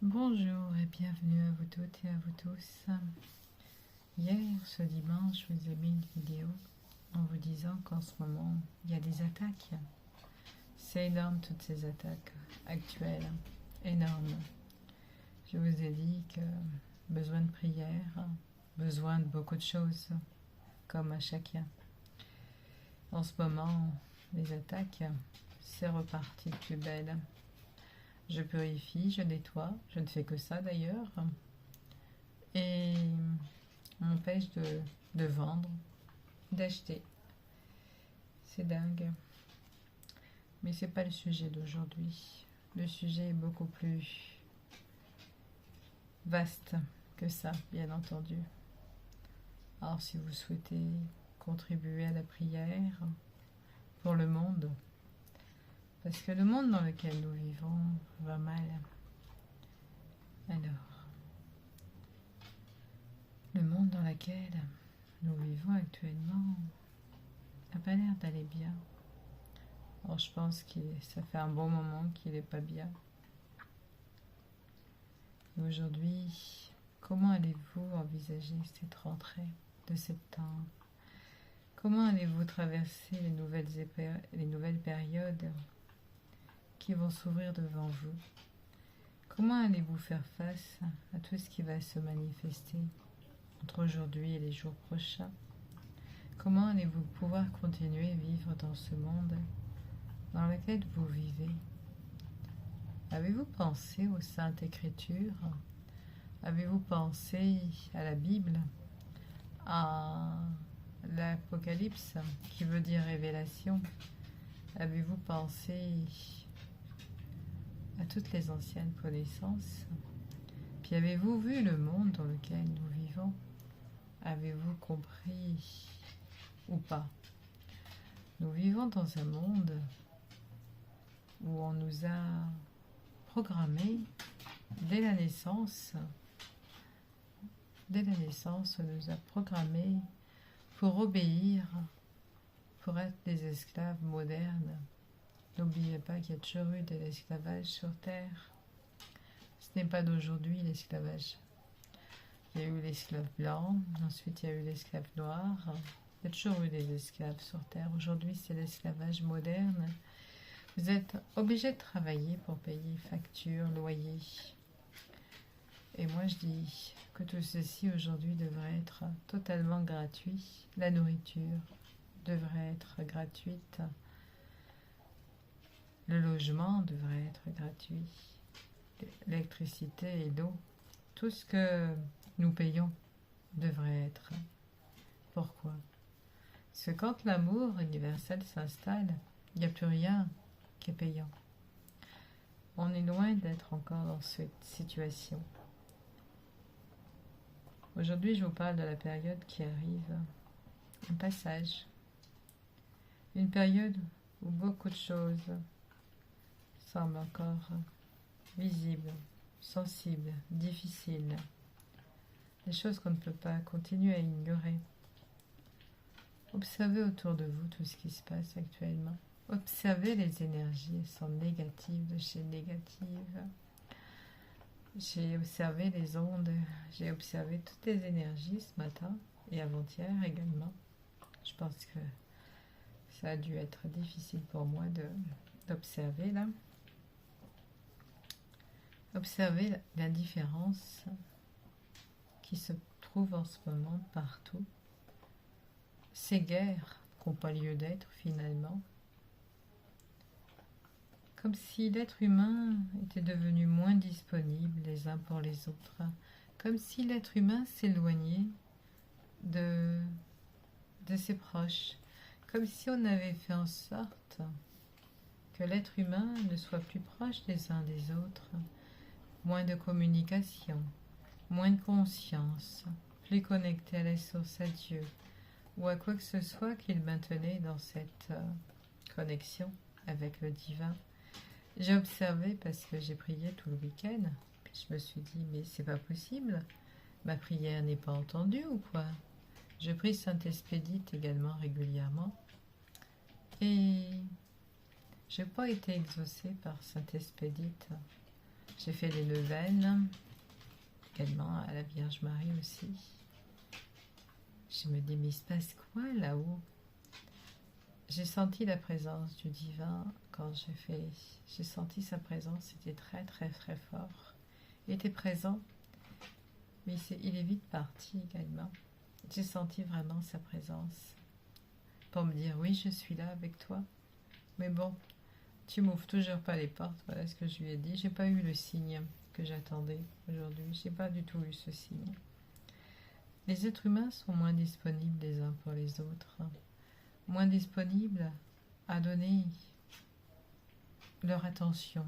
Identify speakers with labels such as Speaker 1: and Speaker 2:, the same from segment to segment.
Speaker 1: Bonjour et bienvenue à vous toutes et à vous tous. Hier, ce dimanche, je vous ai mis une vidéo en vous disant qu'en ce moment, il y a des attaques. C'est énorme toutes ces attaques actuelles, énormes. Je vous ai dit que besoin de prière, besoin de beaucoup de choses, comme à chacun. En ce moment, les attaques, c'est reparti de plus belle. Je purifie, je nettoie, je ne fais que ça d'ailleurs, et on m'empêche de vendre, d'acheter. C'est dingue. Mais c'est pas le sujet d'aujourd'hui. Le sujet est beaucoup plus vaste que ça, bien entendu. Alors si vous souhaitez contribuer à la prière pour le monde, parce que le monde dans lequel nous vivons va mal. Alors, le monde dans lequel nous vivons actuellement n'a pas l'air d'aller bien. Alors je pense que ça fait un bon moment qu'il n'est pas bien. Et aujourd'hui, comment allez-vous envisager cette rentrée de septembre? Comment allez-vous traverser les nouvelles périodes qui vont s'ouvrir devant vous? Comment allez-vous faire face à tout ce qui va se manifester entre aujourd'hui et les jours prochains? Comment allez-vous pouvoir continuer à vivre dans ce monde dans lequel vous vivez? Avez-vous pensé aux Saintes Écritures? Avez-vous pensé à la Bible, à l'Apocalypse, qui veut dire révélation? Avez-vous pensé à toutes les anciennes connaissances? Puis avez-vous vu le monde dans lequel nous vivons? Avez-vous compris ou pas? Nous vivons dans un monde où on nous a programmés dès la naissance. Dès la naissance, on nous a programmés pour obéir, pour être des esclaves modernes. N'oubliez pas qu'il y a toujours eu de l'esclavage sur Terre. Ce n'est pas d'aujourd'hui l'esclavage. Il y a eu l'esclave blanc, ensuite il y a eu l'esclave noir. Il y a toujours eu des esclaves sur Terre. Aujourd'hui, c'est l'esclavage moderne. Vous êtes obligé de travailler pour payer factures, loyers. Et moi, je dis que tout ceci aujourd'hui devrait être totalement gratuit. La nourriture devrait être gratuite. Le logement devrait être gratuit. L'électricité et l'eau, tout ce que nous payons devrait être. Pourquoi? Parce que quand l'amour universel s'installe, il n'y a plus rien qui est payant. On est loin d'être encore dans cette situation. Aujourd'hui, je vous parle de la période qui arrive, un passage, une période où beaucoup de choses semblent encore visibles, sensibles, difficiles, des choses qu'on ne peut pas continuer à ignorer. Observez autour de vous tout ce qui se passe actuellement. Observez les énergies, elles sont négatives de chez négatives. J'ai observé les ondes, j'ai observé toutes les énergies ce matin et avant-hier également. Je pense que ça a dû être difficile pour moi d'observer là. Observez la différence qui se trouve en ce moment partout. Ces guerres qui n'ont pas lieu d'être finalement. Comme si l'être humain était devenu moins disponible les uns pour les autres. Comme si l'être humain s'éloignait de ses proches. Comme si on avait fait en sorte que l'être humain ne soit plus proche des uns des autres. Moins de communication, moins de conscience, plus connecté à la source, à Dieu, ou à quoi que ce soit qu'il maintenait dans cette connexion avec le divin. J'ai observé parce que j'ai prié tout le week-end, puis je me suis dit, mais c'est pas possible, ma prière n'est pas entendue ou quoi? Je prie Sainte-Expédite également régulièrement, et je n'ai pas été exaucée par Sainte-Expédite. J'ai fait les neuvaines, également à la Vierge Marie aussi. Je me dis, mais il se passe quoi là-haut? J'ai senti la présence du divin quand j'ai senti sa présence, c'était très très très fort. Il était présent, mais il est vite parti également. J'ai senti vraiment sa présence pour me dire, oui, je suis là avec toi. Mais bon, tu m'ouvres toujours pas les portes, voilà ce que je lui ai dit. J'ai pas eu le signe que j'attendais aujourd'hui. J'ai pas du tout eu ce signe. Les êtres humains sont moins disponibles les uns pour les autres, moins disponibles à donner leur attention.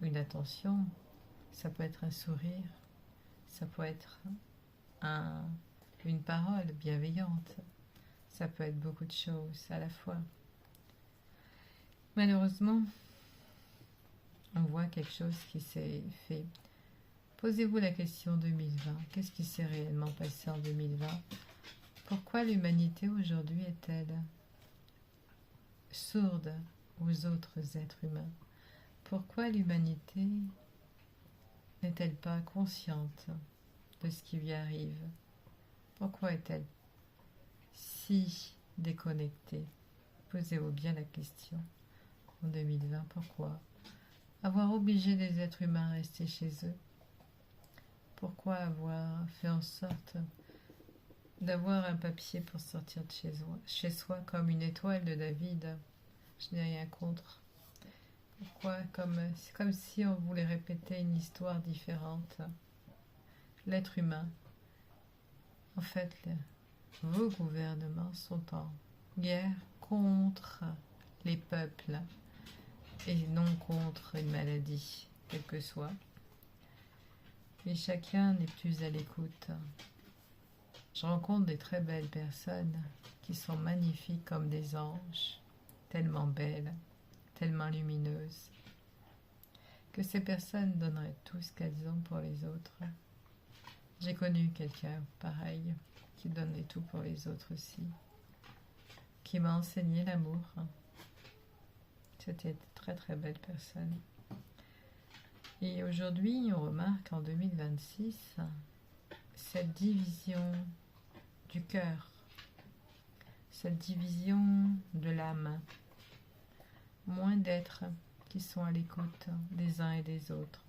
Speaker 1: Une attention, ça peut être un sourire, ça peut être une parole bienveillante, ça peut être beaucoup de choses à la fois. Malheureusement, on voit quelque chose qui s'est fait. Posez-vous la question 2020. Qu'est-ce qui s'est réellement passé en 2020? Pourquoi l'humanité aujourd'hui est-elle sourde aux autres êtres humains? Pourquoi l'humanité n'est-elle pas consciente de ce qui lui arrive? Pourquoi est-elle si déconnectée? Posez-vous bien la question. En 2020, pourquoi avoir obligé les êtres humains à rester chez eux? Pourquoi avoir fait en sorte d'avoir un papier pour sortir de chez soi comme une étoile de David? Je n'ai rien contre. Pourquoi? C'est comme si on voulait répéter une histoire différente. L'être humain, en fait, vos gouvernements sont en guerre contre les peuples et non contre une maladie, quelle que soit. Mais chacun n'est plus à l'écoute. Je rencontre des très belles personnes qui sont magnifiques comme des anges, tellement belles, tellement lumineuses, que ces personnes donneraient tout ce qu'elles ont pour les autres. J'ai connu quelqu'un pareil, qui donnait tout pour les autres aussi, qui m'a enseigné l'amour. C'était une très très belle personne. Et aujourd'hui, on remarque en 2026 cette division du cœur, cette division de l'âme, moins d'êtres qui sont à l'écoute des uns et des autres.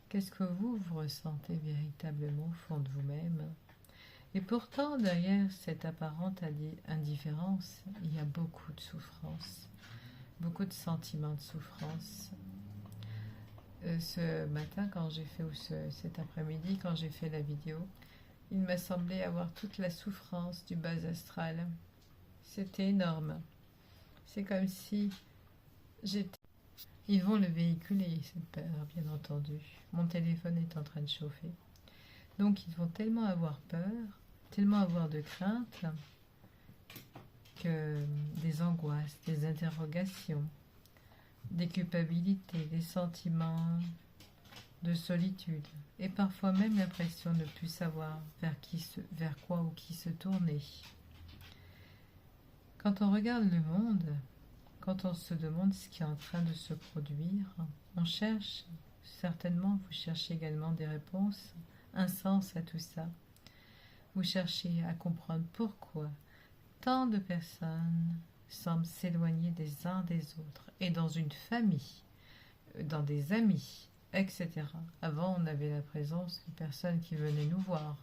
Speaker 1: Qu'est-ce que vous ressentez véritablement au fond de vous-même? Et pourtant, derrière cette apparente indifférence, il y a beaucoup de souffrance, beaucoup de sentiments de souffrance. Ce matin, cet après-midi, quand j'ai fait la vidéo, il m'a semblé avoir toute la souffrance du bas astral. C'était énorme. C'est comme si j'étais... Ils vont le véhiculer, cette peur, bien entendu. Mon téléphone est en train de chauffer. Donc, ils vont tellement avoir peur, tellement avoir de crainte, que des angoisses, des interrogations, des culpabilités, des sentiments de solitude, et parfois même l'impression de ne plus savoir vers quoi ou qui se tourner. Quand on regarde le monde, quand on se demande ce qui est en train de se produire, on cherche, certainement vous cherchez également des réponses, un sens à tout ça. Vous cherchez à comprendre pourquoi tant de personnes semblent s'éloigner des uns des autres, et dans une famille, dans des amis, etc. Avant, on avait la présence de personnes qui venaient nous voir.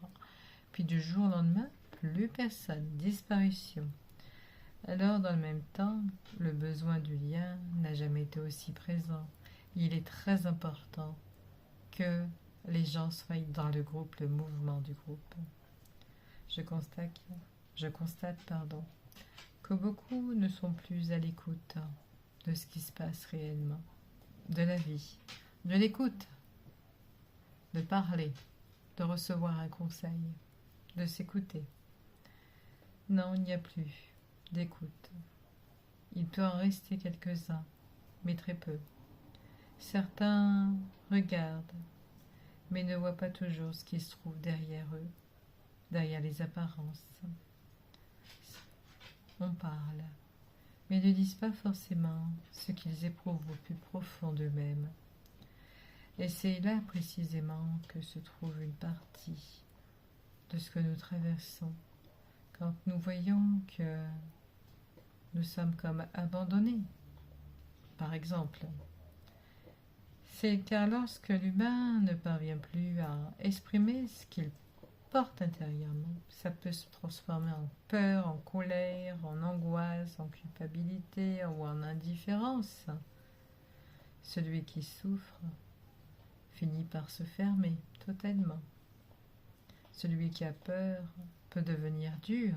Speaker 1: Puis du jour au lendemain, plus personne, disparition. Alors, dans le même temps, le besoin du lien n'a jamais été aussi présent. Il est très important que les gens soient dans le groupe, le mouvement du groupe. Je constate, que beaucoup ne sont plus à l'écoute de ce qui se passe réellement, de la vie, de l'écoute, de parler, de recevoir un conseil, de s'écouter. Non, il n'y a plus d'écoute. Il peut en rester quelques-uns, mais très peu. Certains regardent, mais ne voient pas toujours ce qui se trouve derrière eux, derrière les apparences. On parle, mais ne disent pas forcément ce qu'ils éprouvent au plus profond d'eux-mêmes. Et c'est là précisément que se trouve une partie de ce que nous traversons. Quand nous voyons que nous sommes comme abandonnés, par exemple, c'est car lorsque l'humain ne parvient plus à exprimer ce qu'il porte intérieurement, ça peut se transformer en peur, en colère, en angoisse, en culpabilité ou en indifférence. Celui qui souffre finit par se fermer totalement. Celui qui a peur peut devenir dur.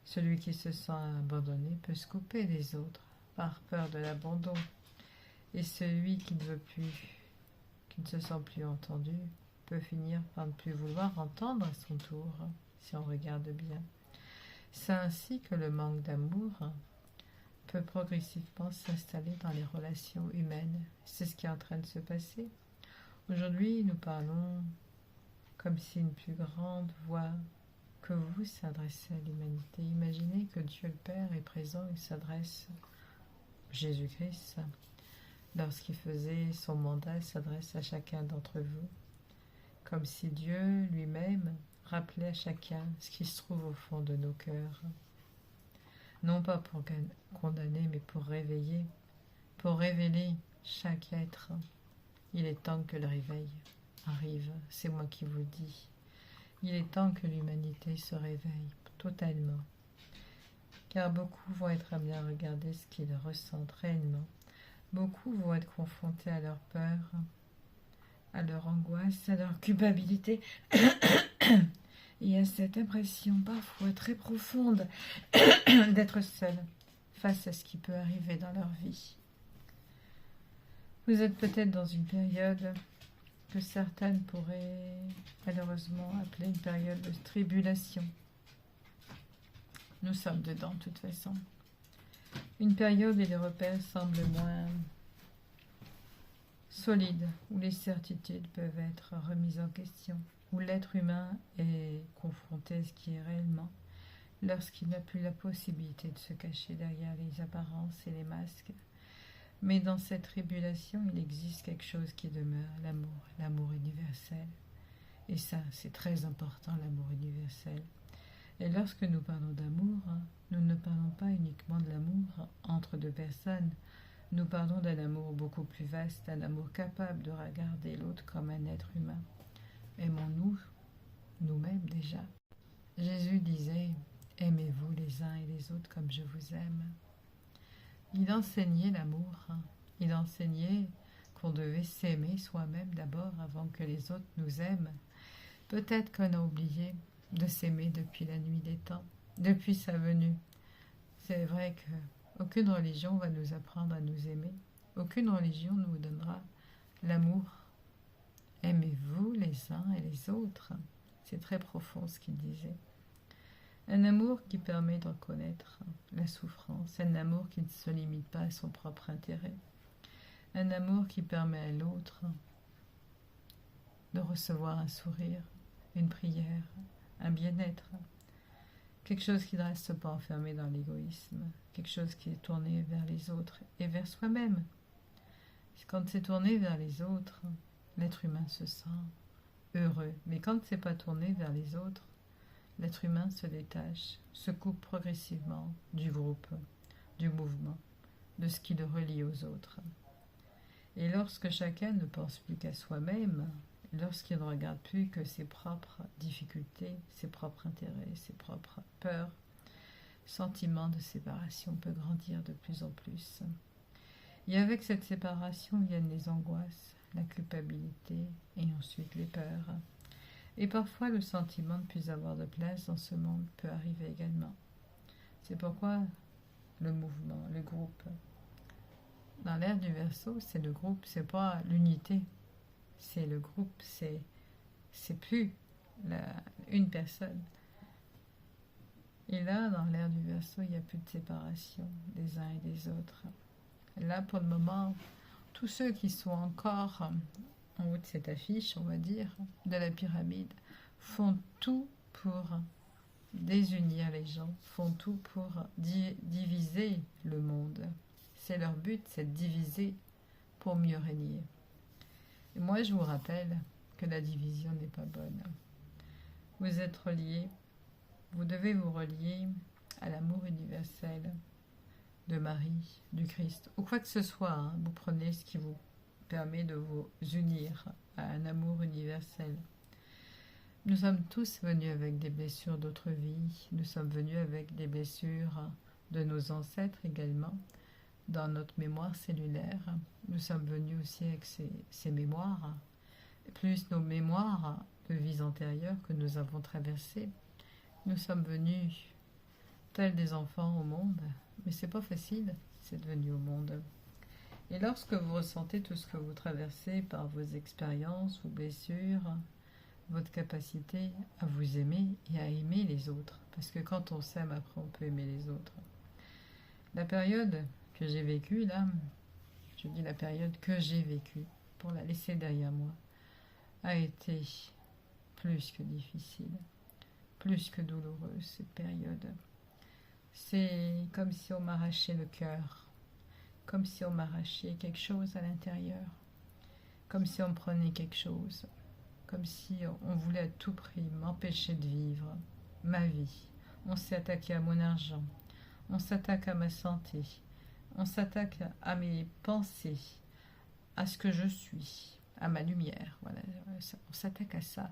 Speaker 1: Celui qui se sent abandonné peut se couper des autres par peur de l'abandon. Et celui qui ne veut plus, qui ne se sent plus entendu, peut finir par ne plus vouloir entendre à son tour, si on regarde bien. C'est ainsi que le manque d'amour peut progressivement s'installer dans les relations humaines. C'est ce qui est en train de se passer. Aujourd'hui, nous parlons comme si une plus grande voix que vous s'adressait à l'humanité. Imaginez que Dieu le Père est présent et s'adresse à Jésus-Christ. Lorsqu'il faisait son mandat, il s'adresse à chacun d'entre vous, comme si Dieu lui-même rappelait à chacun ce qui se trouve au fond de nos cœurs. Non pas pour condamner, mais pour réveiller, pour révéler chaque être. Il est temps que le réveil arrive, c'est moi qui vous le dis. Il est temps que l'humanité se réveille totalement, car beaucoup vont être amenés à regarder ce qu'ils ressentent réellement. Beaucoup vont être confrontés à leur peur, à leur angoisse, à leur culpabilité et à cette impression parfois très profonde d'être seul face à ce qui peut arriver dans leur vie. Vous êtes peut-être dans une période que certaines pourraient malheureusement appeler une période de tribulation. Nous sommes dedans de toute façon. Une période où les repères semblent moins solides, où les certitudes peuvent être remises en question, où l'être humain est confronté à ce qui est réellement, lorsqu'il n'a plus la possibilité de se cacher derrière les apparences et les masques. Mais dans cette tribulation, il existe quelque chose qui demeure, l'amour universel. Et ça, c'est très important, l'amour universel. Et lorsque nous parlons d'amour, nous ne parlons pas uniquement de l'amour entre deux personnes. Nous parlons d'un amour beaucoup plus vaste, un amour capable de regarder l'autre comme un être humain. Aimons-nous nous-mêmes déjà. Jésus disait « Aimez-vous les uns et les autres comme je vous aime ». Il enseignait l'amour. Il enseignait qu'on devait s'aimer soi-même d'abord avant que les autres nous aiment. Peut-être qu'on a oublié de s'aimer depuis la nuit des temps, depuis sa venue. C'est vrai qu'aucune religion va nous apprendre à nous aimer. Aucune religion nous donnera l'amour. Aimez-vous les uns et les autres. C'est très profond ce qu'il disait. Un amour qui permet de reconnaître la souffrance, un amour qui ne se limite pas à son propre intérêt, un amour qui permet à l'autre de recevoir un sourire, une prière, un bien-être, quelque chose qui ne reste pas enfermé dans l'égoïsme, quelque chose qui est tourné vers les autres et vers soi-même. Quand c'est tourné vers les autres, l'être humain se sent heureux, mais quand c'est pas tourné vers les autres, l'être humain se détache, se coupe progressivement du groupe, du mouvement, de ce qui le relie aux autres. Et lorsque chacun ne pense plus qu'à soi-même, lorsqu'il ne regarde plus que ses propres difficultés, ses propres intérêts, ses propres peurs, le sentiment de séparation peut grandir de plus en plus. Et avec cette séparation viennent les angoisses, la culpabilité et ensuite les peurs. Et parfois, le sentiment de ne plus avoir de place dans ce monde peut arriver également. C'est pourquoi le mouvement, le groupe, dans l'ère du Verseau, c'est le groupe, c'est pas l'unité. C'est le groupe, c'est plus une personne. Et là, dans l'ère du Verseau, il n'y a plus de séparation des uns et des autres. Et là, pour le moment, tous ceux qui sont encore en haut de cette affiche, on va dire, de la pyramide, font tout pour désunir les gens, font tout pour diviser le monde. C'est leur but, c'est de diviser pour mieux régner. moi je vous rappelle que la division n'est pas bonne. Vous êtes reliés, vous devez vous relier à l'amour universel de Marie, du Christ, ou quoi que ce soit, hein. Vous prenez ce qui vous permet de vous unir à un amour universel. Nous sommes tous venus avec des blessures d'autres vies, nous sommes venus avec des blessures de nos ancêtres également, dans notre mémoire cellulaire. Nous sommes venus aussi avec ces mémoires, plus nos mémoires de vies antérieures que nous avons traversées. Nous sommes venus tels des enfants au monde, mais c'est pas facile, c'est venu au monde. Et lorsque vous ressentez tout ce que vous traversez par vos expériences, vos blessures, votre capacité à vous aimer et à aimer les autres, parce que quand on s'aime, après on peut aimer les autres. La période que j'ai vécue là, je dis la période que j'ai vécue, pour la laisser derrière moi, a été plus que difficile, plus que douloureuse cette période. C'est comme si on m'arrachait le cœur, comme si on m'arrachait quelque chose à l'intérieur, comme si on me prenait quelque chose, comme si on voulait à tout prix m'empêcher de vivre ma vie. On s'est attaqué à mon argent, on s'attaque à ma santé, on s'attaque à mes pensées, à ce que je suis, à ma lumière. Voilà, on s'attaque à ça.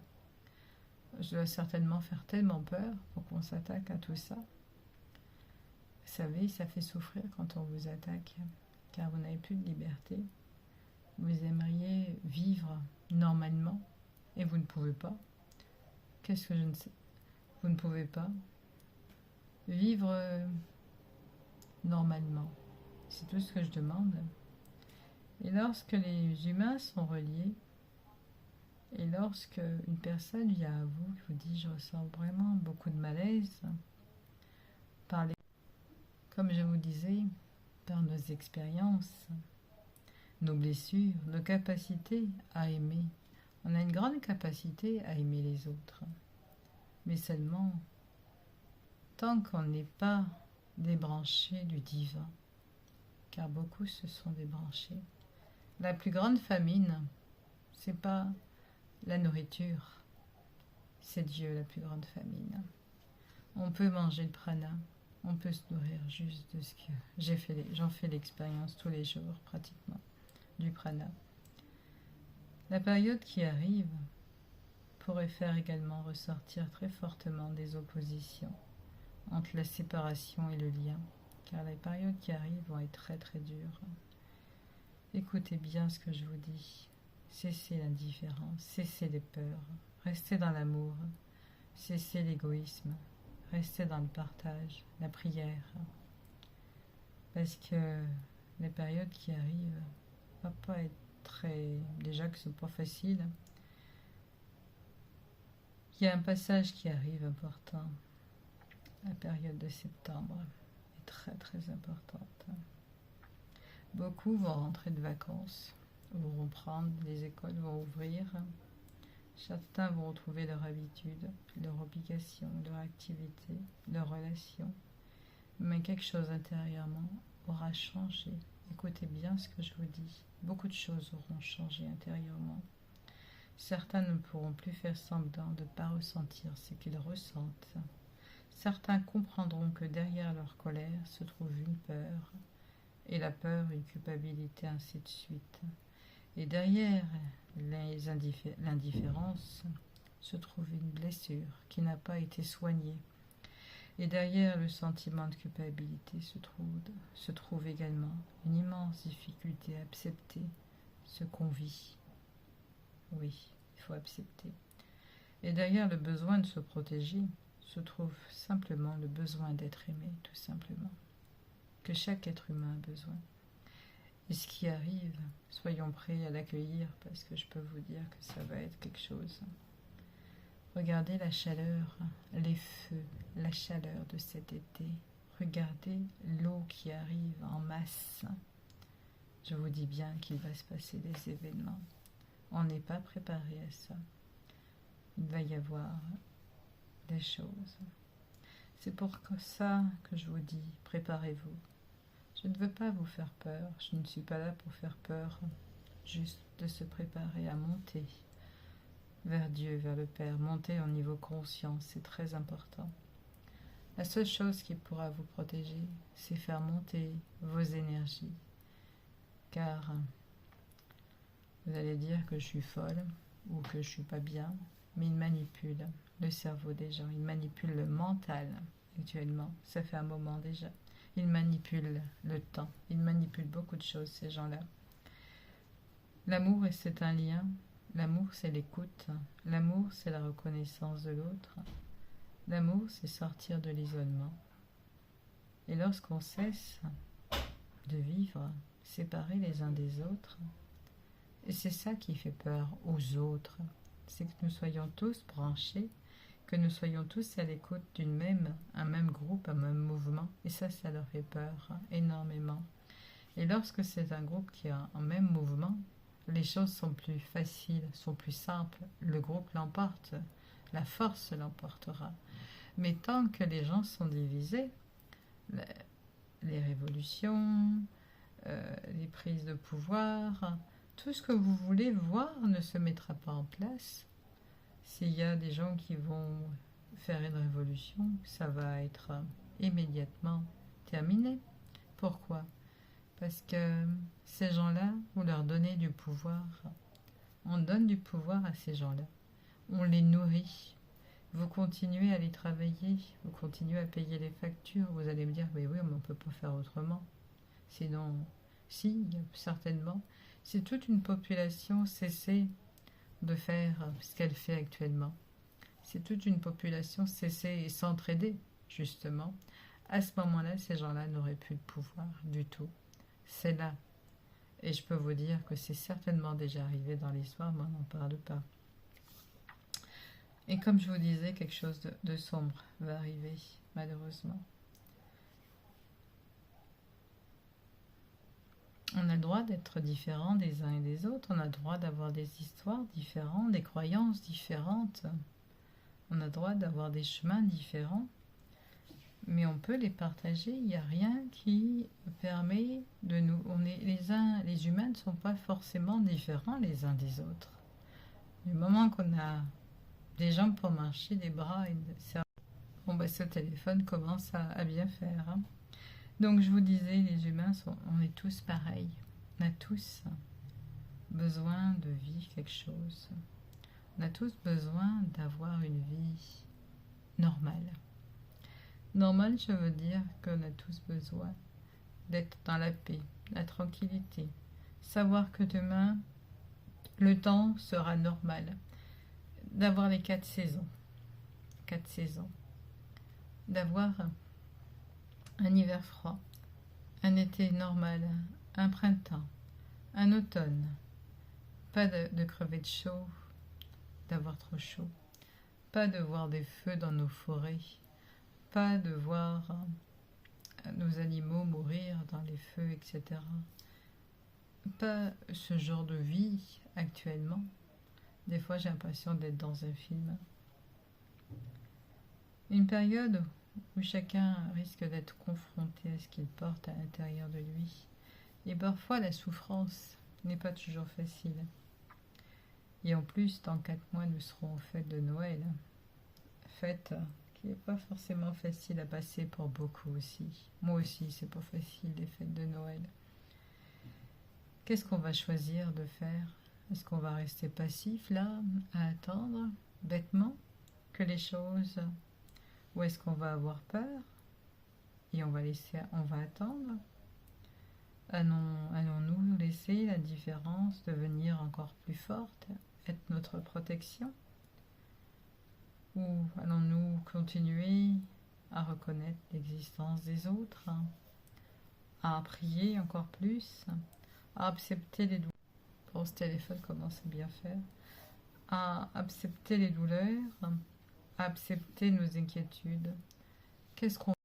Speaker 1: Je dois certainement faire tellement peur pour qu'on s'attaque à tout ça. Vous savez, ça fait souffrir quand on vous attaque, car vous n'avez plus de liberté. Vous aimeriez vivre normalement, et vous ne pouvez pas. Qu'est-ce que je ne sais? Vous ne pouvez pas vivre normalement. C'est tout ce que je demande. Et lorsque les humains sont reliés, et lorsque une personne vient à vous, vous dit je ressens vraiment beaucoup de malaise, comme je vous disais, par nos expériences, nos blessures, nos capacités à aimer. On a une grande capacité à aimer les autres, mais seulement tant qu'on n'est pas débranché du divin, car beaucoup se sont débranchés. La plus grande famine, c'est pas la nourriture, c'est Dieu la plus grande famine. On peut manger le prana, on peut se nourrir juste de ce que j'en fais l'expérience tous les jours pratiquement, du prana. La période qui arrive pourrait faire également ressortir très fortement des oppositions entre la séparation et le lien, car les périodes qui arrivent vont être très très dures. Écoutez bien ce que je vous dis. Cessez l'indifférence, cessez les peurs, restez dans l'amour, cessez l'égoïsme, restez dans le partage, la prière. Parce que les périodes qui arrivent ne vont pas être très... Déjà que c'est pas facile. Il y a un passage qui arrive important. La période de septembre est très très importante. Beaucoup vont rentrer de vacances, vont reprendre, les écoles vont ouvrir. Certains vont retrouver leur habitude, leur obligation, leur activité, leur relation. Mais quelque chose intérieurement aura changé. Écoutez bien ce que je vous dis. Beaucoup de choses auront changé intérieurement. Certains ne pourront plus faire semblant de ne pas ressentir ce qu'ils ressentent. Certains comprendront que derrière leur colère se trouve une peur, et la peur, une culpabilité, ainsi de suite. Et derrière l'indifférence se trouve une blessure qui n'a pas été soignée. Et derrière le sentiment de culpabilité se trouve également une immense difficulté à accepter ce qu'on vit. Oui, il faut accepter. Et derrière le besoin de se protéger se trouve simplement le besoin d'être aimé, tout simplement. Que chaque être humain a besoin. Et ce qui arrive, soyons prêts à l'accueillir, parce que je peux vous dire que ça va être quelque chose. Regardez la chaleur, les feux, la chaleur de cet été. Regardez l'eau qui arrive en masse. Je vous dis bien qu'il va se passer des événements. On n'est pas préparé à ça. Il va y avoir des choses. C'est pour ça que je vous dis, préparez-vous. Je ne veux pas vous faire peur. Je ne suis pas là pour faire peur juste de se préparer à monter vers Dieu, vers le Père, monter au niveau conscience, c'est très important. La seule chose qui pourra vous protéger, c'est faire monter vos énergies. Car vous allez dire que je suis folle ou que je suis pas bien, mais il manipule le cerveau des gens, il manipule le mental actuellement, ça fait un moment déjà. Il manipule le temps, il manipule beaucoup de choses, ces gens-là. L'amour, c'est un lien, l'amour, c'est l'écoute, l'amour, c'est la reconnaissance de l'autre, l'amour, c'est sortir de l'isolement. Et lorsqu'on cesse de vivre séparés les uns des autres, et c'est ça qui fait peur aux autres, c'est que nous soyons tous branchés, que nous soyons tous à l'écoute un même groupe, un même mouvement, et ça leur fait peur énormément. Et lorsque c'est un groupe qui a un même mouvement, les choses sont plus faciles, sont plus simples, le groupe l'emporte, la force l'emportera. Mais tant que les gens sont divisés, les révolutions, les prises de pouvoir, tout ce que vous voulez voir ne se mettra pas en place. S'il y a des gens qui vont faire une révolution, ça va être immédiatement terminé. Pourquoi? Parce que ces gens-là, vous leur donnez du pouvoir. On donne du pouvoir à ces gens-là. On les nourrit. Vous continuez à les travailler, vous continuez à payer les factures. Vous allez me dire, mais oui, mais on ne peut pas faire autrement. Sinon, si, certainement. Si toute une population cessait de faire ce qu'elle fait actuellement, si toute une population cessait et s'entraidait, justement, à ce moment-là, ces gens-là n'auraient plus de pouvoir du tout. C'est là. Et je peux vous dire que c'est certainement déjà arrivé dans l'histoire, mais on n'en parle pas. Et comme je vous disais, quelque chose de sombre va arriver, malheureusement. On a le droit d'être différents des uns et des autres, on a le droit d'avoir des histoires différentes, des croyances différentes, on a le droit d'avoir des chemins différents, mais on peut les partager, il n'y a rien qui permet de nous... les humains ne sont pas forcément différents les uns des autres. Du moment qu'on a des jambes pour marcher, des bras et des cerveaux, bon, bah, ce téléphone commence à bien faire, hein. Donc je vous disais, les humains, on est tous pareils. On a tous besoin de vivre quelque chose. On a tous besoin d'avoir une vie normale. Normale, je veux dire qu'on a tous besoin d'être dans la paix, la tranquillité. Savoir que demain, le temps sera normal. D'avoir les 4 saisons. 4 saisons. D'avoir un hiver froid, un été normal, un printemps, un automne, pas de crever de chaud, d'avoir trop chaud, pas de voir des feux dans nos forêts, pas de voir nos animaux mourir dans les feux, etc. Pas ce genre de vie actuellement. Des fois j'ai l'impression d'être dans un film. Une période où chacun risque d'être confronté à ce qu'il porte à l'intérieur de lui. Et parfois, la souffrance n'est pas toujours facile. Et en plus, dans 4 mois, nous serons aux fêtes de Noël. Fête qui n'est pas forcément facile à passer pour beaucoup aussi. Moi aussi, c'est pas facile, les fêtes de Noël. Qu'est-ce qu'on va choisir de faire? Est-ce qu'on va rester passif, là, à attendre, bêtement, que les choses... Ou est-ce qu'on va avoir peur et on va attendre? Allons-nous laisser la différence devenir encore plus forte, être notre protection? Ou allons-nous continuer à reconnaître l'existence des autres, à prier encore plus, à accepter les douleurs? Bon, ce téléphone commence à bien faire. À accepter les douleurs, à accepter nos inquiétudes. Qu'est-ce qu'on